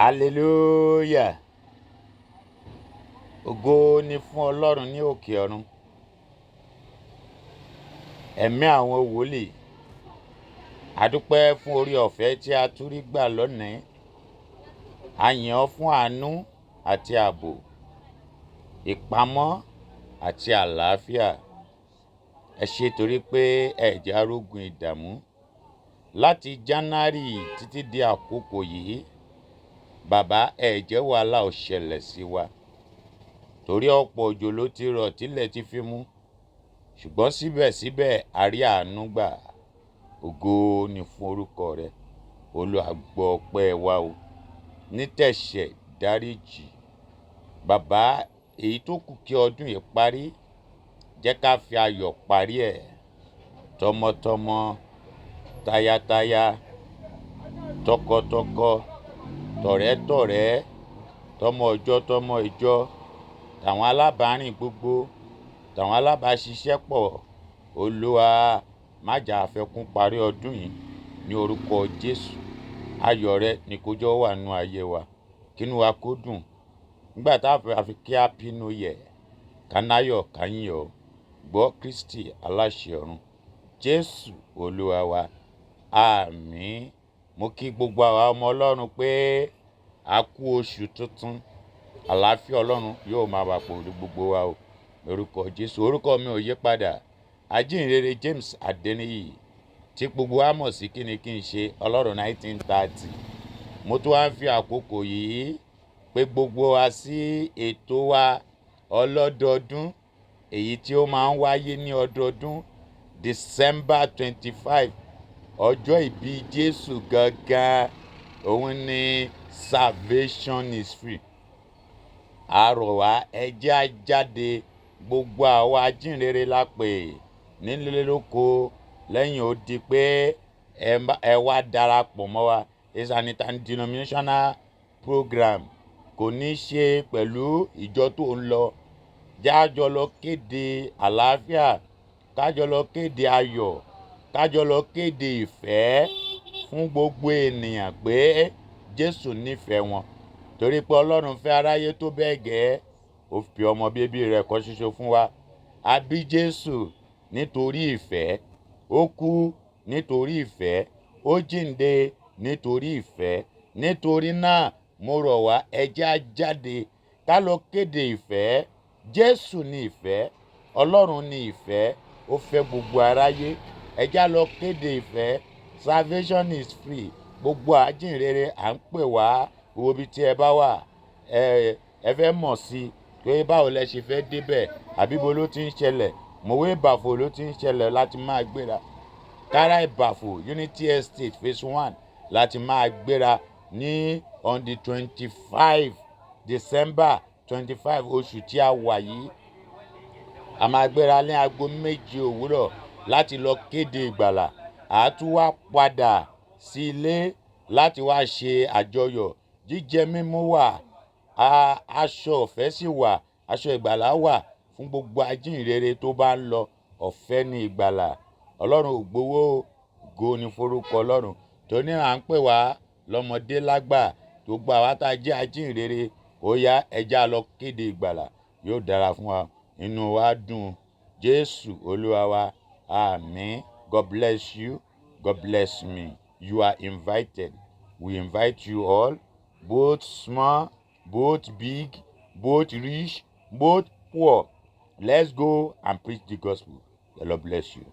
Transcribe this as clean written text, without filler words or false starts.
Hallelujah. Ògo ni fún Ọlọ́run ní òkè ọ̀run. Ẹ̀mí àwọn wòlíì. A dúpẹ́ fún orí ọ̀fẹ́ tí a tún rí gbà lónìí. A yìn ọ́ fún àánú àti ààbò, ìpamọ́ àti àlàáfíà. Ẹ ṣé torí pé ẹ jẹ́ a rógun ìdààmú. Láti January títí di àkókò yìí, bàbá ẹ jẹ́ wàhálà ò ṣẹlẹ̀ sí wa. Torí ọ̀pọ̀ òjò ló ti rọ̀ tílẹ̀ ti fi mú. Ṣùgbọ́n síbẹ̀síbẹ̀ a rí àánú gbà. Ògo ni fún orúkọ rẹ. Olúwa gbọ́ ọpẹ́ wa o. Nítẹ̀sẹ̀ dáríjì. Bàbá, èyí tó kù kí ọdún yìí parí, jẹ́ ká fi ayọ̀ parí ẹ̀. Tọmọtọmọ, tayátayá, tọkọtọkọ, tọ̀rẹ́tọ̀rẹ́, tọmọ ìjọ, tàwọn alábàárìn gbogbo, tàwọn alábàáṣiṣẹ́pọ̀. Olúwa má jà àfẹkún parí ọdún yìí ní orúkọ Jésù. Ayọ̀ rẹ ni kó jọ wà nínú ayé wa. Kínú wa kó dùn. Nígbà tá a fi kí happy new year, kánáyọ̀ káyìn ọ́. Gbọ́ Kristi aláṣẹ ọ̀run. Jésù Olúwa wa. Àmín. Mo kí gbogbo àwa ọmọ Ọlọ́run pé a kú oṣù tuntun. Àlàáfíà Ọlọ́run yóò máa wà pẹ̀lú gbogbo wa o. Lórúkọ Jésù. Orúkọ mi ò yí padà. Ajiyinrere James Adeniyi, tí gbogbo wa mọ̀ sí kíni kí n ṣe Ọlọ́run 1930. Mo tún wá ń fi àkókò yìí pé gbogbo wa sí ètò wa ọlọ́dọọdún, èyí tí ó máa ń wáyé ní ọdọọdún December 25. Ọjọ́ ìbí Jésù gangan, òun ni salvation is free. Àrọ̀ wá ẹ jẹ́ á jáde, gbogbo àwa ajínrere la pè nílé lóko, lẹ́yìn ó di pé ẹ wá darapọ̀ mọ́ wa. It's an interdenominational program. Kò ní ṣe pẹ̀lú ìjọ tó ń lọ. Jájọ lọ kéde àlàáfíà, kájọ lọ kéde ayọ̀, kájọ lọ kéde ìfẹ́ fún gbogbo ènìyàn pé Jésù nífẹ̀ẹ́ wọn. Torí pé Ọlọ́run fẹ́ aráyé tó bẹ́ẹ̀ gẹ́, ó fi ọmọ bíbí rẹ̀ kan ṣoṣo fún wa. A bí Jésù nítorí ìfẹ́, ó kú nítorí ìfẹ́, ó jíǹde nítorí ìfẹ́. Nítorí náà mo rọ̀ wá, ẹ jẹ́ á jáde ká lọ kéde ìfẹ́. Jésù ni ìfẹ́, Ọlọ́run ni ìfẹ́, ó fẹ́ gbogbo aráyé. Ẹ jẹ́ á lọ kéde ìfẹ́. Salvation is free. Gbogbo ajínrere à ń pè wá, gbogbo ibi tí ẹ bá wà, ẹ fẹ́ mọ̀ sí pé báwo lẹ ṣe fẹ́ débẹ̀, àbí bo ló ti ń ṣẹlẹ̀. Mòwe Ìbàfò ló ti ń ṣẹlẹ̀ láti máa gbéra. Kára Ìbàfò Unity Estate phase 1 láti máa gbéra ní on the 25 December 25 oṣù tí a wà yìí. A máa gbéra ní aago 7 òwúrọ̀ láti lọ kéde ìgbàlà. A tún wá padà sí ilé láti wá ṣe àjọyọ̀. Jíjẹ mímú wà, aṣọ ọ̀fẹ́ sì wà, aṣọ ìgbàlà wà fún gbogbo ajínrere tó bá ń lọ. Ọ̀fẹ́ ni ìgbàlà. Ọlọ́run ò gbowó. Ògo ni forúkọ Ọlọ́run. Torí à ń pè wá lọ́mọdé lágbà, gbogbo àwa tá jẹ́ ajínrere, ó yá ẹ jẹ́ á lọ kéde ìgbàlà. Yóò dára fún wa. Inú wa dùn. Jésù Olúwa wa. Àmín. God bless you. God bless me. You are invited. We invite you all, both small, both big, both rich, both poor. Let's go and preach the gospel. The Lord bless you.